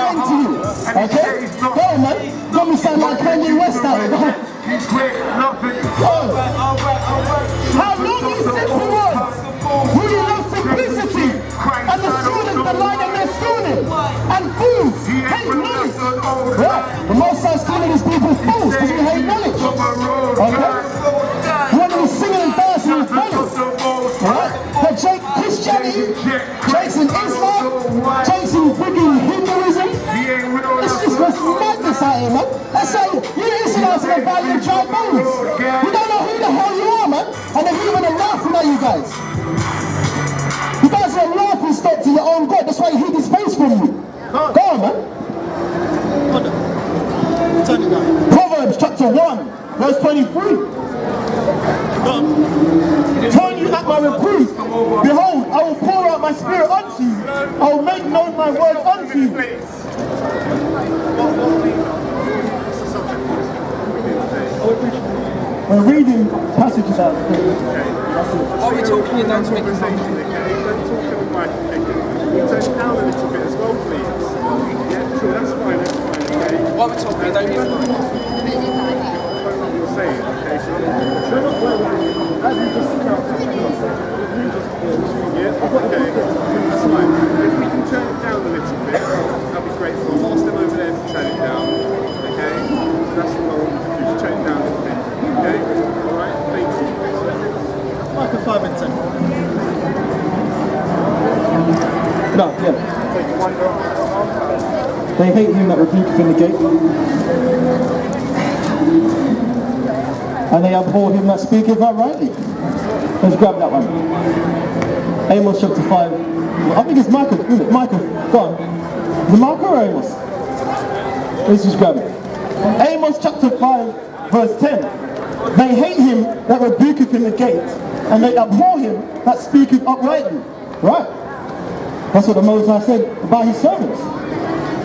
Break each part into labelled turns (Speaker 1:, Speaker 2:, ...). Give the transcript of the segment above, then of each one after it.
Speaker 1: getting to you. Okay? Go on, man. Got me sound like Kanye West out here. How long you simple words? Really love simplicity. And the students, the line of their students. And fools hate knowledge. Right? The most High calling these people fools because we hate knowledge. Okay? You want to be singing and dancing with knowledge. Right? But Christianity, chasing Islam, chasing freaking Hinduism. It's just madness out here, man. Let's say you Israelites are valuing dry bones. You don't know who the hell you are, man. And they're even laughing at you guys. You guys are a laughing stock to your own God. That's why he hid his face from you. Go on, man. Turn it down. Proverbs chapter 1, verse 23. Turn you at my reproof. Behold, I will pour out my spirit unto you. I will make known my words unto you. We're reading passages out of Scripture.
Speaker 2: Are we talking you down to make a
Speaker 3: Turn it down a little bit as well, please. Yeah, sure, that's fine, okay.
Speaker 2: While we're talking, don't you?
Speaker 3: Saying, okay, so as we just yeah, okay, that's fine. If we can turn it down a little bit, that'd be great. I'll ask them over there to turn it down, okay? So that's what I want to do, just turn it down a little bit, okay? Alright, thank you.
Speaker 1: Like a 5 and 10. No, yeah. They hate him that rebuketh in the gate. And they abhor him that speaketh uprightly. Let's grab that one. Amos chapter 5. I think it's Micah, isn't it? Micah, go on. Is it Micah or Amos? Let's just grab it. Amos chapter 5, verse 10. They hate him that rebuketh in the gate, and they abhor him that speaketh uprightly. Right. That's what the Most High said about his servants.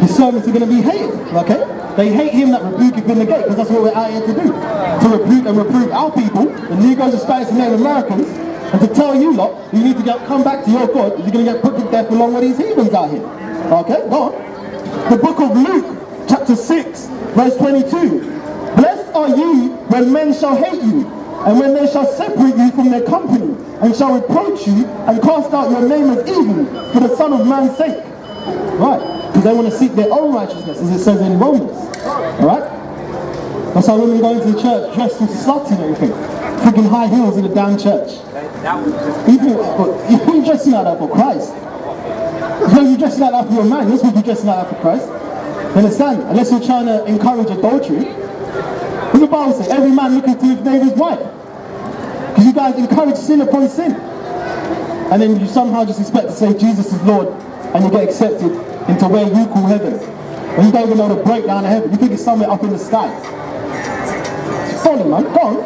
Speaker 1: His servants are going to be hated, okay? They hate him that rebuketh in the gate, because that's what we're out here to do. To rebuke and reprove our people, the Negroes, Hispanics, and Native Americans, and to tell you lot, you need to come back to your God, you're going to get put to death along with these heathens out here. Okay, go on. The book of Luke, chapter 6, verse 22. Blessed are you when men shall hate you, and when they shall separate you from their company, and shall reproach you, and cast out your name as evil, for the Son of Man's sake. Right, because they want to seek their own righteousness, as it says in Romans. Alright? That's how women go into the church dressed with sluts and everything. Freaking high heels in the damn church. You're dressing like that for Christ. You're dressing like that for your man. You're supposed to be dressing like that for Christ. You understand? Unless you're trying to encourage adultery. What does the Bible say? Every man looking to his neighbor's wife. Because you guys encourage sin upon sin. And then you somehow just expect to say Jesus is Lord, and you get accepted into where you call heaven. When you don't even know the breakdown of heaven. You think it's somewhere up in the sky. It's funny, man. Go on.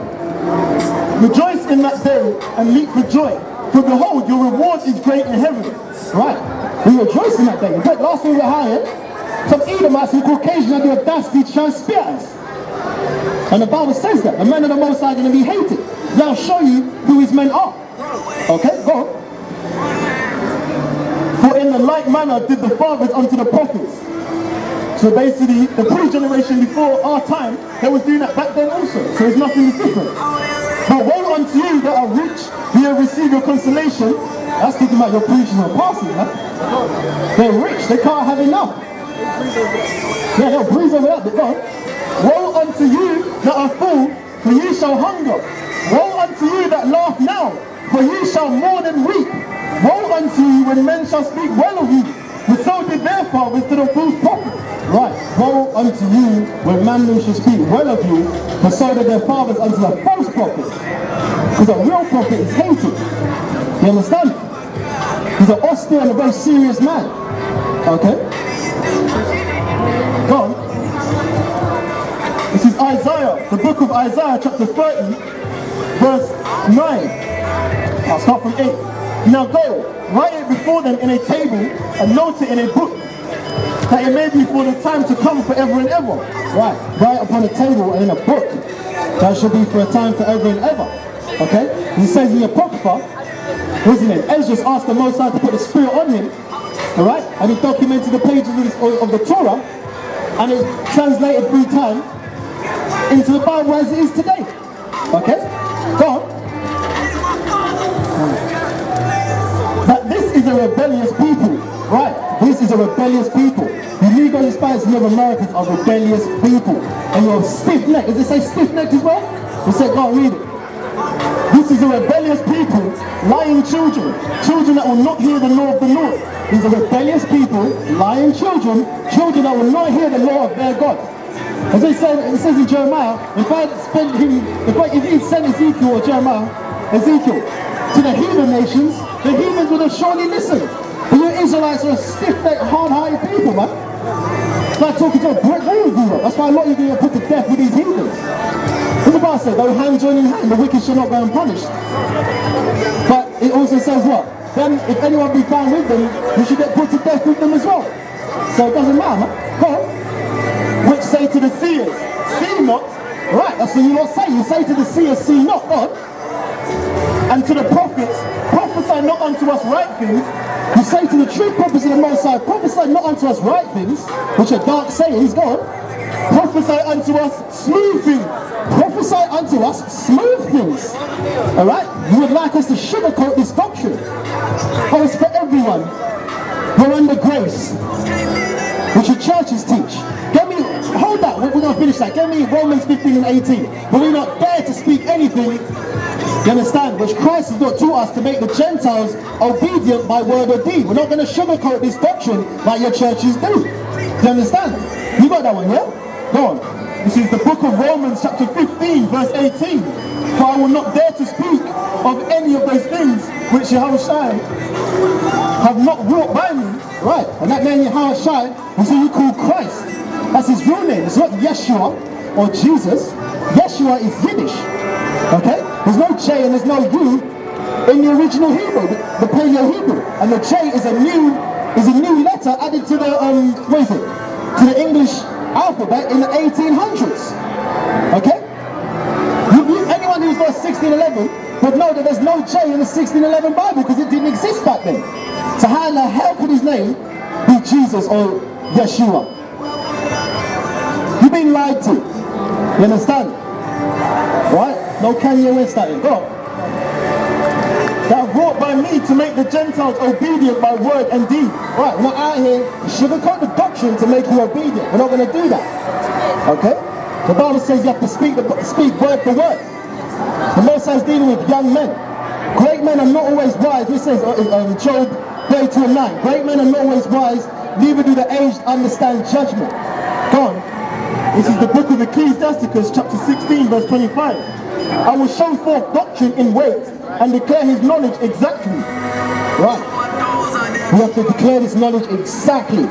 Speaker 1: Rejoice in that day and leap for joy. For behold, your reward is great in heaven. Right. We rejoice in that day. In fact, last week we were hired some Edomites and Caucasians had the audacity to try and spit at us. And the Bible says that. The men of the Most High are going to be hated. Now I'll show you who his men are. Okay, go on. For in the like manner did the fathers unto the prophets. So basically, the pre-generation before our time, they was doing that back then also. So there's nothing different. But woe unto you that are rich, you have received your consolation. That's talking about your preaching and passing, huh? They're rich, they can't have enough. Yeah, they'll breeze over that, but go on. Woe unto you that are full, for ye shall hunger. Woe unto you that laugh now, for ye shall mourn and weep. Woe unto you when men shall speak well of you, for so did their fathers to the false prophets. Right, woe unto you when man shall speak well of you, for so did their fathers unto the false prophets. Because a real prophet is hated. You understand? He's an austere and a very serious man. Okay? Go on. This is Isaiah, the book of Isaiah, chapter 30, verse 9. I'll start from 8. Now go, write it before them in a table, and note it in a book, that it may be for the time to come forever and ever. Right, write upon a table and in a book, that shall be for a time forever and ever. Okay? He says in the Apocrypha, wasn't it? Ezra asked the Most High to put the Spirit on him, Alright? And he documented the pages of the Torah, and it's translated through time into the Bible as it is today. Okay? Go on. But this is a rebellious people. Right? This is a rebellious people. The Negroes, Hispanics, and Americans are rebellious people. And you're stiff-necked. Does it say stiff-necked as well? It said, go and read it. This is a rebellious people, lying children that will not hear the law of the Lord. These are rebellious people, lying children that will not hear the law of their God. As it says in Jeremiah, if he'd sent Ezekiel or Ezekiel to the heathen nations, the heathens would have surely listened. But you Israelites are a stiff-necked, hard-hearted people, man. It's like talking to a brick wall with you. That's why a lot of you are put to death with these heathens. What's the Bible say? Though hand join in hand, the wicked shall not go unpunished. But it also says what? Then if anyone be found with them, you should get put to death with them as well. So it doesn't matter, man. Go on. Which say to the seers, see not. Right, that's what you not say. You say to the seers, see not, God. And to the prophets, prophesy not unto us right things. You say to the true prophets of the Most High, prophesy not unto us right things, which are dark sayings, God. Prophesy unto us smooth things. Prophesy unto us smooth things. Alright? You would like us to sugarcoat this doctrine. Oh, it's for everyone. We're under grace, which the churches teach. Hold that, we're going to finish that. Get me Romans 15 and 18. But we not dare to speak anything, you understand, which Christ has not taught us to make the Gentiles obedient by word or deed. We're not going to sugarcoat this doctrine like your churches do. You understand? You got that one, yeah? Go on. This is the book of Romans chapter 15 verse 18. For I will not dare to speak of any of those things which Yahushua have not wrought by me. Right, and that name Yahushua is who you call Christ. That's his real name. It's not Yeshua or Jesus. Yeshua is Yiddish. Okay? There's no J and there's no U in the original Hebrew, the Paleo Hebrew. And the J is a new letter added to the to the English alphabet in the 1800s. Okay? Anyone who's got 1611 would know that there's no J in the 1611 Bible because it didn't exist back then. So how in the hell could his name be Jesus or Yeshua? You've been lied to. You understand? Right? No Kanye West that in. Go on. That are brought by me to make the Gentiles obedient by word and deed. Right, we're not out here to sugarcoat the doctrine to make you obedient. We're not going to do that. Okay? The Bible says you have to speak word for word. The Most High is dealing with young men. Great men are not always wise. This says Job 32:9. Great men are not always wise, neither do the aged understand judgment. Go on. This is the book of Ecclesiasticus, chapter 16, verse 25. I will show forth doctrine in weight and declare his knowledge exactly. Right. We have to declare this knowledge exactly.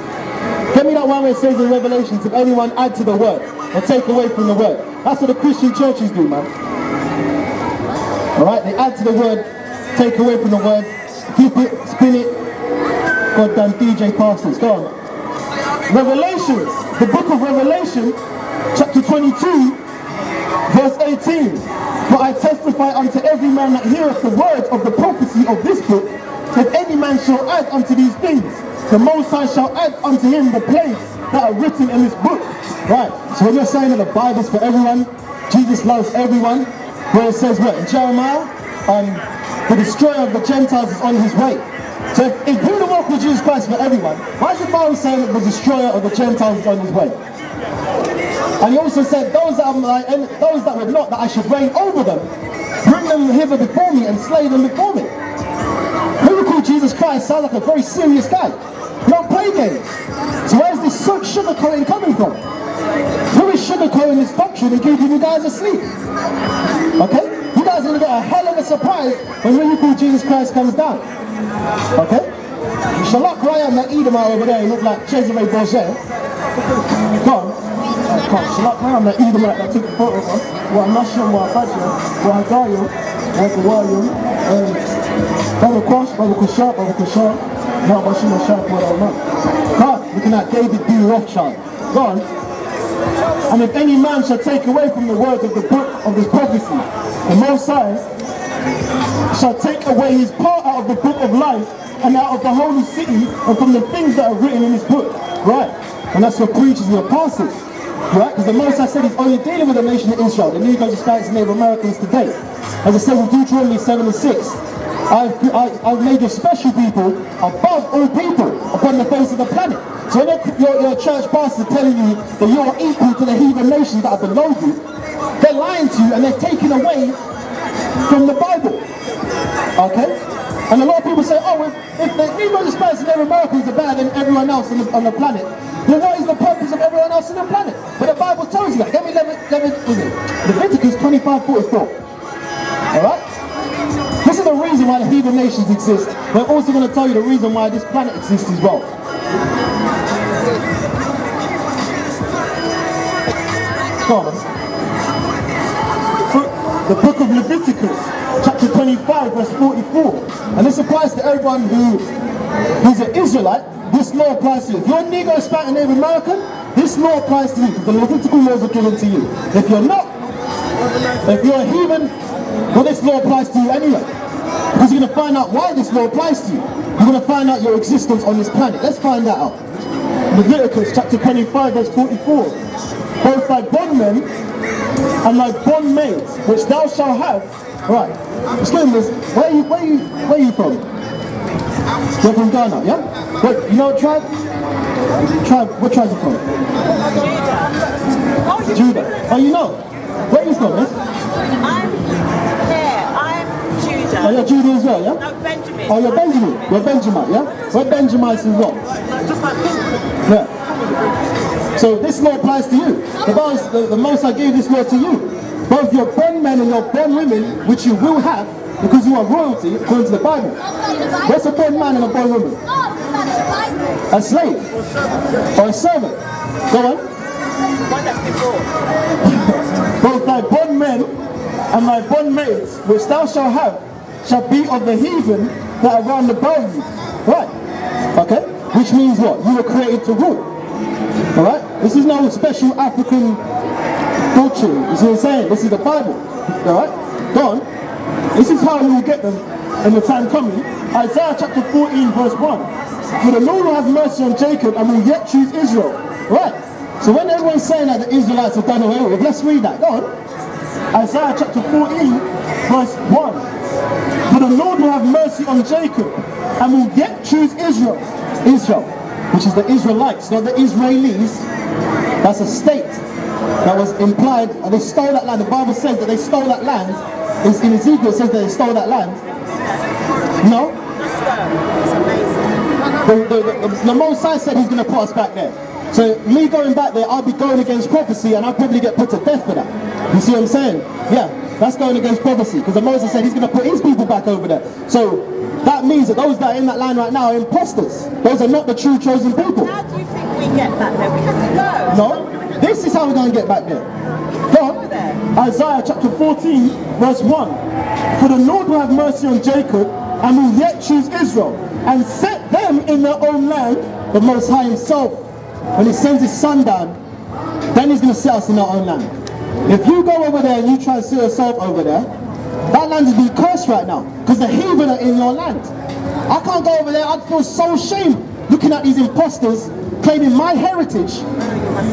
Speaker 1: Get me that one where it says in Revelations, if anyone add to the word or take away from the word. That's what the Christian churches do, man. Alright, they add to the word, take away from the word, flip it, spin it. Goddamn DJ pastors, go on. Revelations, the book of Revelation, chapter 22, verse 18. For I testify unto every man that heareth the words of the prophecy of this book, if any man shall add unto these things, the Most High shall add unto him the plagues that are written in this book. Right, so when you're saying that the Bible's for everyone, Jesus loves everyone, where it says what? In Jeremiah, the destroyer of the Gentiles is on his way. So if who the walk with Jesus Christ for everyone, why is the Bible saying that the destroyer of the Gentiles is on his way? And he also said, those that would not, that I should reign over them, bring them hither before me and slay them before me. Who would call Jesus Christ sounds like a very serious guy. You don't play games. So where's this sugarcoating coming from? Who is sugarcoating this doctrine and keeping you guys asleep? Okay? You guys are going to get a hell of a surprise when you call Jesus Christ comes down. Okay? Shalak Ryan, that Edomite over there, he looked like Cesare Borgia. Go on. Shalak Ryan, that Edomite that took the photo of us. What I'm not sure what I had, what I got you, what I got you. Brother Cross, Brother Kushar, no, but she was sharp what I want. God, looking at David B. Rothschild. Go on. And if any man shall take away from the words of the book of this prophecy, the Most High shall take away his part out of the book of life and out of the holy city, and from the things that are written in this book. Right. And that's for preachers and your pastors. Right? Because the Most High said he's only dealing with the nation of Israel, the Negroes, Hispanics, and Native Americans today. As it says in Deuteronomy 7:6, I've made you special people above all people upon the face of the planet. So when your church pastor telling you that you're equal to the heathen nations that are below you, they're lying to you and they're taking away from the Bible. Okay? And a lot of people say, oh, if the Negroes, Hispanics, and Native Americans are better than everyone else on the planet, then what is the purpose of everyone else on the planet? But the Bible tells you that. Leviticus 25:44. Alright? This is the reason why the heathen nations exist. We're also going to tell you the reason why this planet exists as well. Go on. The book of Leviticus, chapter 25, verse 44. And this applies to everyone who's an Israelite. This law applies to you. If you're a Negro, Hispanic, and Native American, this law applies to you because the Levitical laws are given to you. If you're not, if you're a heathen, well, this law applies to you anyway. Because you're going to find out why this law applies to you. You're going to find out your existence on this planet. Let's find that out. Leviticus chapter 25, verse 44. Both thy bondmen and thy bondmaids, which thou shalt have. Right. Excuse me, where are you from? You're from Ghana, yeah? Wait, you know what tribe? What tribe are you from? Judah. Judah. Oh, you know? Where are you from, miss?
Speaker 4: I'm Judah.
Speaker 1: Oh, you're Judah as well, yeah?
Speaker 4: No, Benjamin.
Speaker 1: Oh, you're Benjamin. You're Benjamin, yeah? We're Benjamites as well. Yeah. So this law applies to you. The Most I gave this law to you. Both your bondmen and your bondwomen, which you will have, because you are royalty, according to the Bible. What's a bondman and a bondwoman? A slave. Or a servant. Go on.
Speaker 4: One that's before.
Speaker 1: Both thy bondmen and thy bondmaids, which thou shalt have, shall be of the heathen that are round about you. Right. Okay? Which means what? You were created to rule. Alright? This is no special African doctrine. You see what I'm saying? This is the Bible. Alright? Go on. This is how you will get them in the time coming. Isaiah chapter 14 verse 1. For the Lord will have mercy on Jacob and will yet choose Israel. Right. So when everyone's saying that the Israelites are done away with, let's read that. Go on. Isaiah chapter 14 verse 1. For the Lord will have mercy on Jacob and will yet choose Israel. Israel, which is the Israelites, not the Israelis. That's a state that was implied, and they stole that land. The Bible says that they stole that land. In Ezekiel it says that they stole that land. No? The Most High said he's going to put us back there. So me going back there, I'll be going against prophecy and I'll probably get put to death for that. You see what I'm saying? Yeah, that's going against prophecy because the Moses said he's going to put his people back over there. So that means that those that are in that land right now are imposters. Those are not the true chosen people.
Speaker 4: How do you think we get back there? We have to go.
Speaker 1: No, this is how we're going to get back there. Go on. Isaiah chapter 14 verse 1. For the Lord will have mercy on Jacob and will yet choose Israel and set them in their own land. The Most High himself, when he sends his son down, then he's going to set us in our own land. If you go over there and you try and set yourself over there, that land is being cursed right now because the heathen are in your land. I can't go over there. I'd feel so ashamed looking at these imposters claiming my heritage.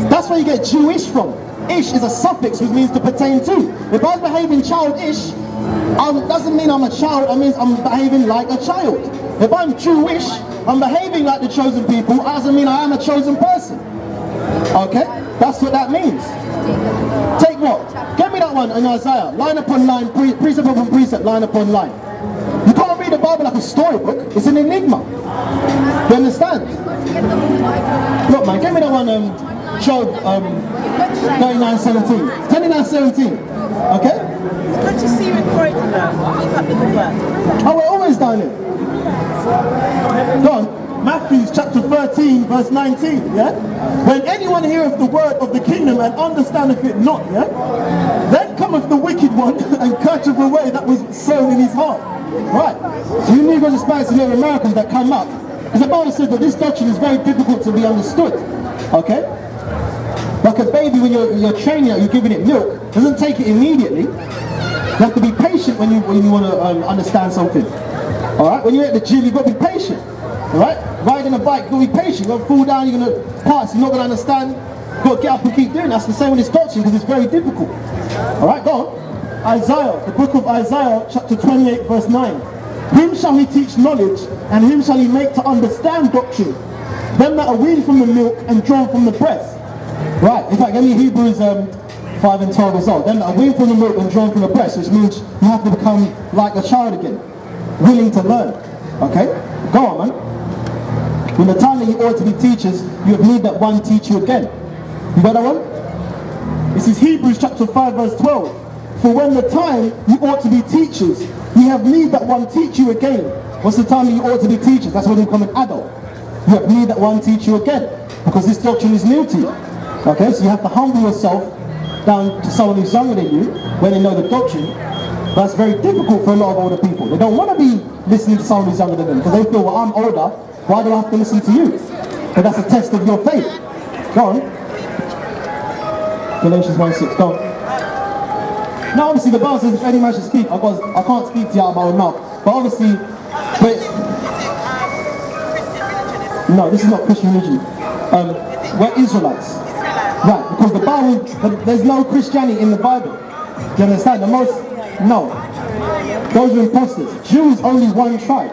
Speaker 1: That's where you get Jewish from. Ish is a suffix which means to pertain to. If I was behaving childish, doesn't mean I'm a child. It means I'm behaving like a child. If I'm Jewish, I'm behaving like the chosen people. It doesn't mean I am a chosen person. Okay? That's what that means. Take what? Get me that one in Isaiah. Line upon line, precept upon precept, line upon line. You can't read the Bible like a storybook. It's an enigma. You understand? Look, man, give me that one, Job 39:17. 29:17. Okay?
Speaker 4: It's good to see you in Croydon though. Keep up the good work.
Speaker 1: Oh, we're always down here. Go on. Matthew chapter 13 verse 19, yeah? When anyone heareth the word of the kingdom and understandeth it not, yeah? Then cometh the wicked one and catcheth away that was sown in his heart. Right. So you Negroes, Hispanics and Native Americans that come up, because the Bible says that this doctrine is very difficult to be understood. Okay? Like a baby when you're training it, you're giving it milk, doesn't take it immediately. You have to be patient when you want to understand something. Alright, when you're at the gym, you've got to be patient. Alright? Riding a bike, you've got to be patient. You're going to fall down, you're going to pass, you're not going to understand. You've got to get up and keep doing. That's the same with this doctrine, because it's very difficult. Alright, go on. Isaiah, the book of Isaiah, chapter 28, verse 9. Him shall he teach knowledge, and him shall he make to understand doctrine. Them that are weaned from the milk and drawn from the breast. Right, in fact, let me Hebrews 5 and 12 as well. Them that are weaned from the milk and drawn from the breast, which means you have to become like a child again, willing to learn. Okay? Go on, man. When the time that you ought to be teachers, you have need that one teach you again. You got that one? This is Hebrews chapter 5 verse 12. For when the time you ought to be teachers, you have need that one teach you again. What's the time that you ought to be teachers? That's when you become an adult. You have need that one teach you again. Because this doctrine is new to you. Okay, so you have to humble yourself down to someone who's younger than you when they know the doctrine. That's very difficult for a lot of older people. They don't want to be listening to someone who's younger than them because they feel, well, I'm older, why do I have to listen to you? But that's a test of your faith. Go on. Galatians 1:6, go on. Now obviously the Bible says if any man should speak, I can't speak to you out of my own mouth. But obviously, no, this is not Christian religion. We're Israelites. Right, because the Bible, there's no Christianity in the Bible. Do you understand? No. Those are imposters. Jews only one tribe.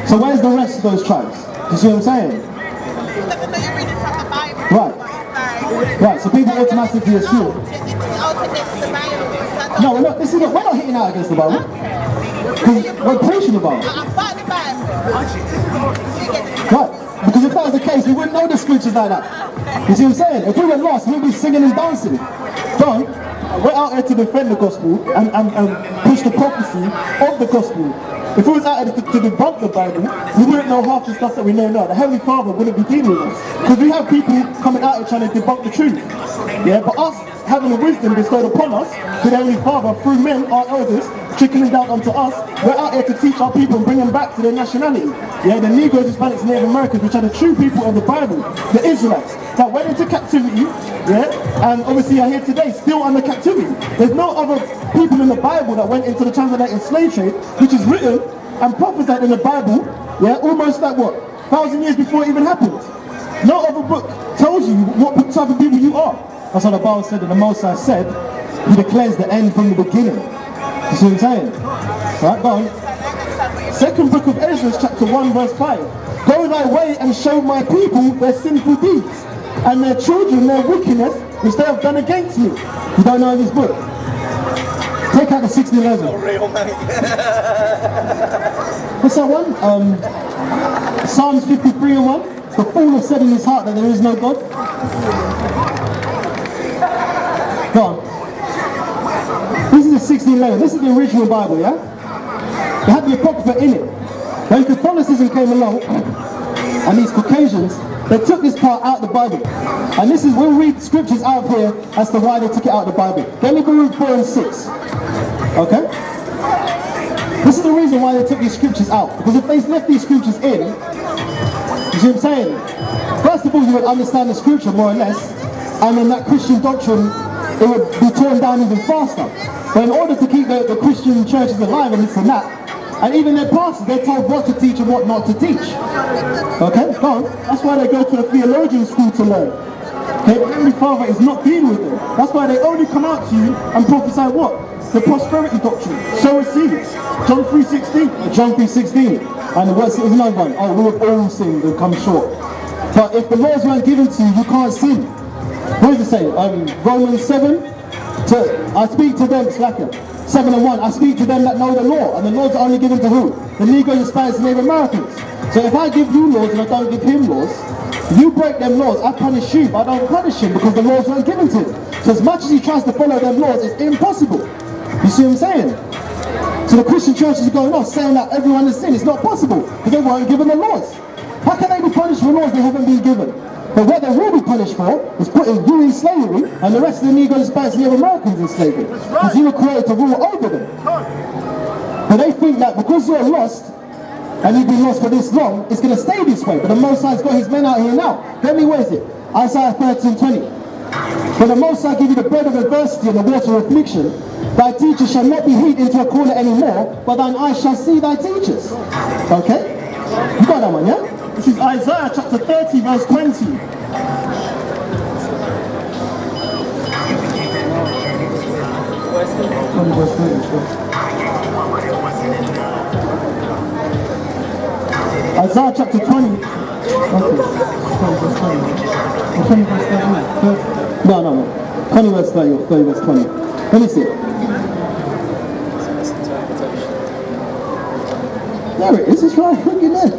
Speaker 1: So where's the rest of those tribes? Do you see what I'm saying? Right, so people automatically assume. No, we're not hitting out against the Bible. We're preaching the Bible. Right, because if that was the case, we wouldn't know the scriptures like that. You see what I'm saying? If we were lost, we'd be singing and dancing. Don't. We're out here to defend the gospel and push the prophecy of the gospel. If we was out here to debunk the Bible, we wouldn't know half the stuff that we know now. The Heavenly Father wouldn't be dealing with us. Because we have people coming out here trying to debunk the truth. Yeah, but us having the wisdom bestowed upon us, to the Heavenly Father, through men, our elders, trickling down onto us, we're out here to teach our people and bring them back to their nationality. Yeah, the Negroes, Hispanics, and Native Americans, which are the true people of the Bible, the Israelites, that went into captivity, yeah, and obviously are here today, still under captivity. There's no other people in the Bible that went into the transatlantic slave trade, which is written and prophesied in the Bible, yeah, almost like what, 1,000 years before it even happened. No other book tells you what type of people you are. That's what the Bible said, and the Most High said, He declares the end from the beginning. You see what I'm saying? Right, go on. Second book of Ezra, chapter 1, verse 5. Go thy way and show my people their sinful deeds, and their children their wickedness, which they have done against me. You don't know this book? Take out the 1611. What's that one? Psalms 53 and 1. The fool has said in his heart that there is no God. Go on. This is the 1611. This is the original Bible, yeah? They had the Apocrypha in it. When Catholicism came along, and these Caucasians, they took this part out of the Bible. And this is, we'll read scriptures out here as to why they took it out of the Bible. Let me go read 4 and 6. Okay? This is the reason why they took these scriptures out. Because if they left these scriptures in, you see what I'm saying? First of all, you would understand the scripture more or less, and then that Christian doctrine, it would be torn down even faster. But in order to keep the Christian churches alive and this and that, and even their pastors, they're told what to teach and what not to teach. Okay, go on. That's why they go to a theologian school to learn. Okay, the Heavenly Father is not dealing with them. That's why they only come out to you and prophesy what? The prosperity doctrine. Sow a seed. John 3:16. John 3:16. And the word is another one. Oh, we have all sinned and come short. But if the laws weren't given to you, you can't sin. What does it say? Romans 7. I speak to them, slacker. 7 and 1. I speak to them that know the law, and the laws are only given to who? The Negroes, Hispanics, and Native Americans. So if I give you laws and I don't give him laws, you break them laws, I punish you, but I don't punish him because the laws weren't given to him. So as much as he tries to follow them laws, it's impossible. You see what I'm saying? So the Christian churches are going off saying that everyone is sin. It's not possible because they weren't given the laws. How can they be punished for laws they haven't been given? But what they will be punished for is putting you in slavery and the rest of the Negroes, Hispanics, and Native Americans in slavery. Because you were created to rule over them. But they think that because you're lost, and you've been lost for this long, it's going to stay this way. But the Most High's got his men out here now. Tell me, where is it? Isaiah 13:20. When the Most High give you the bread of adversity and the water of affliction, Thy teachers shall not be hid into a corner anymore, but thine eyes shall see thy teachers. Okay? You got that one, yeah? This is Isaiah chapter 30, verse 20. Isaiah chapter 20. Okay. 20 verse 30. No. 20 verse 30 or 30 verse 20. Let me see it. There it is, it's right, look at that.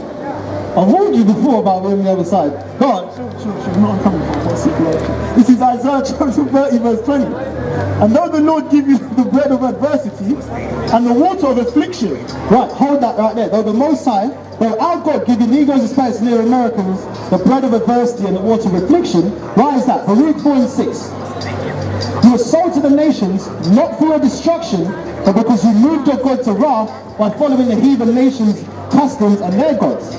Speaker 1: I warned you before about being on the other side. Go on. Sure, not coming from. This is Isaiah chapter 30 verse 20. And though the Lord give you the bread of adversity and the water of affliction. Right, hold that right there. Though the Most High, though our God give you Negroes, Hispanics, near Americans, the bread of adversity and the water of affliction. Why is that? Baruch 4:6. You were sold to the nations, not for your destruction, but because you moved your God to wrath by following the heathen nations' customs and their gods.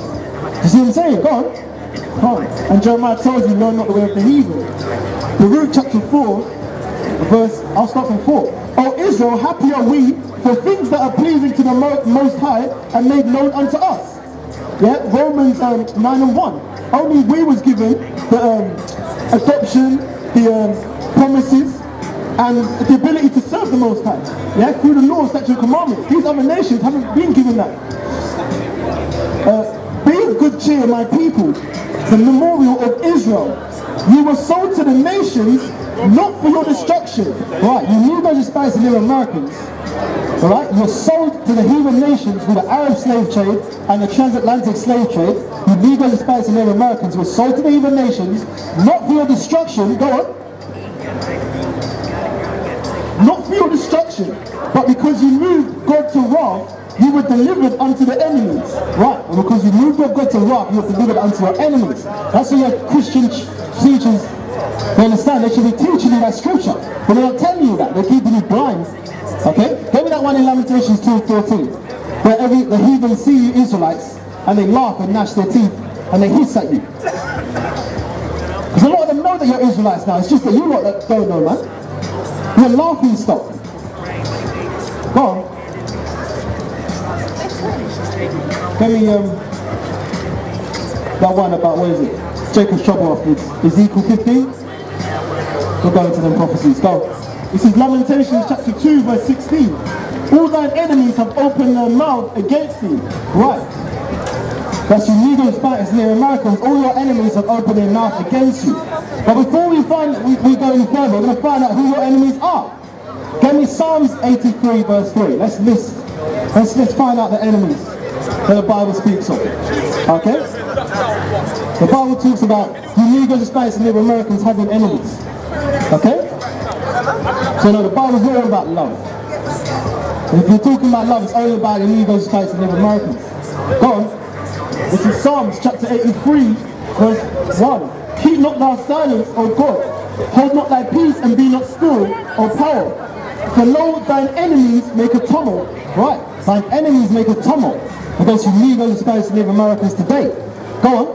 Speaker 1: You see what I'm saying? Go on. And Jeremiah tells you, know not the way of the heathen. Baruch chapter 4, verse, I'll start from 4. O Israel, happy are we for things that are pleasing to the Most High and made known unto us. Yeah, Romans 9:1. Only we was given the adoption, the promises, and the ability to serve the Most High. Yeah, through the law, statutes, and commandments. These other nations haven't been given that. Be of good cheer, my people, the memorial of Israel. You were sold to the nations, not for your destruction. Right, you knew those Hispanics and near Americans. Alright, you were sold to the heathen nations with the Arab slave trade and the transatlantic slave trade. You Negroes, Hispanics and near Americans were sold to the heathen nations, not for your destruction. Go on. Not for your destruction, but because you moved God to wrath, you were delivered unto the enemies. Right, and because you moved God to wrath, you were delivered unto your enemies. That's what your Christian teachers, they understand. They should be teaching you that scripture, but they're not telling you that. They're keeping you blind. Okay? Give me that one in Lamentations 2:14, where the heathen see you Israelites, and they laugh and gnash their teeth, and they hiss at you. Because a lot of them know that you're Israelites now. It's just that you lot that don't know, man. You're laughing stock. Go on. Give me that one about, what is it? Jacob's trouble afterwards. Ezekiel 15. We'll go into them prophecies. Go. This is Lamentations chapter 2 verse 16. All thine enemies have opened their mouth against thee. Right. That's you Negroes, Hispanics, near Americans. All your enemies have opened their mouth against you. But before we go any further, we're going to find out who your enemies are. Give me Psalms 83 verse 3. Let's find out the enemies that the Bible speaks of. Okay? The Bible talks about you Negroes, Hispanics, and near Americans having enemies. Okay? So no, the Bible's all about love. And if you're talking about love, it's only about the Negroes, Hispanics, and near Americans. Go on. This is Psalms chapter 83 verse 1. Keep not thou silence, O God. Hold not thy peace and be not still, O power. For lo, thine enemies make a tumult. Right, thine enemies make a tumult against you Negroes, Hispanics, and Native Americans today. Go on.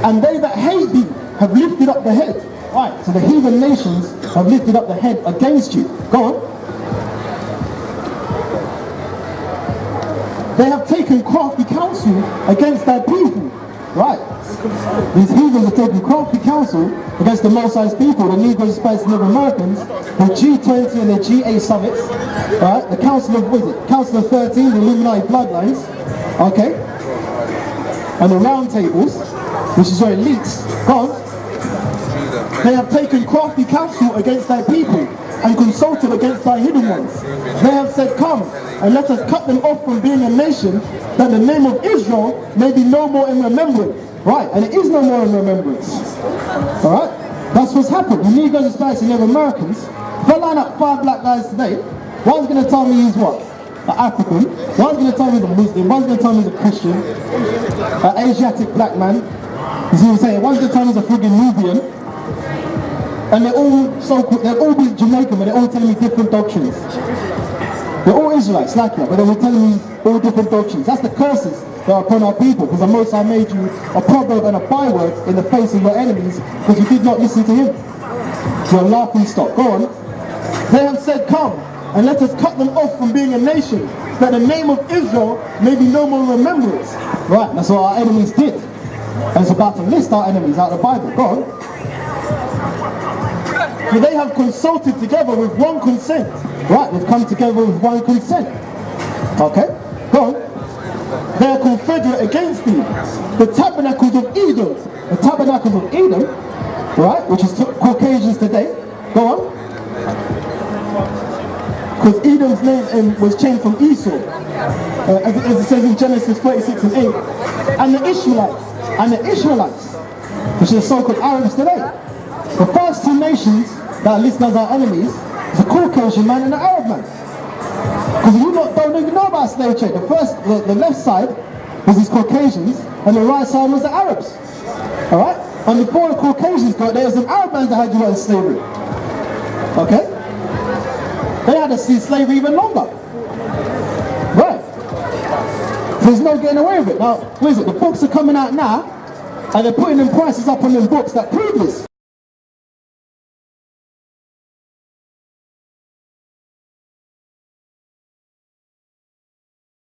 Speaker 1: And they that hate thee have lifted up the head. Right, so the heathen nations have lifted up the head against you. Go on. They have taken crafty counsel against thy people. Right. These heathens have taken crafty counsel against the Most High's people, the Negroes, Hispanics, and Native Americans, the G20 and the G8 summits. Right. The Council of, what is it? Council of 13, the Illuminati bloodlines. Okay. And the round tables, which is your elites. Go on. They have taken crafty counsel against thy people and consulted against thy hidden ones. They have said, come, and let us cut them off from being a nation, that the name of Israel may be no more in remembrance. Right, and it is no more in remembrance. Alright? That's what's happened. The Negroes, Hispanics, and Native Americans, if I line up 5 black guys today, one's going to tell me he's what? An African. One's going to tell me he's a Muslim. One's going to tell me he's a Christian. An Asiatic black man. You see what I'm saying? One's going to tell me he's a friggin' Nubian. And they're all be Jamaican, but they're all telling me different doctrines. They're all Israelites like that, but they were telling me all different doctrines. That's the curses that are upon our people, because the Most High made you a proverb and a byword in the face of your enemies, because you did not listen to him. You're a laughing stock. Go on. They have said, come, and let us cut them off from being a nation, that the name of Israel may be no more remembrance. Right, that's what our enemies did. And it's about to list our enemies out of the Bible. Go on. For they have consulted together with one consent. Right, they've come together with one consent. Okay, go on. They are confederate against thee. The tabernacles of Edom. The tabernacles of Edom, right, which is Caucasians today. Go on. Because Edom's name was changed from Esau, as it says in Genesis 36 and 8. And the Israelites, which are so-called Arabs today. The first two nations that are listed as our enemies is the Caucasian man and the Arab man. Because you don't even know about slave trade. The left side was these Caucasians, and the right side was the Arabs. Alright? And before the Caucasians got there, was some Arab men that had you in slavery. Okay? They had to see slavery even longer. Right. There's no getting away with it. Now, what is it? The books are coming out now, and they're putting them prices up on them books that prove this.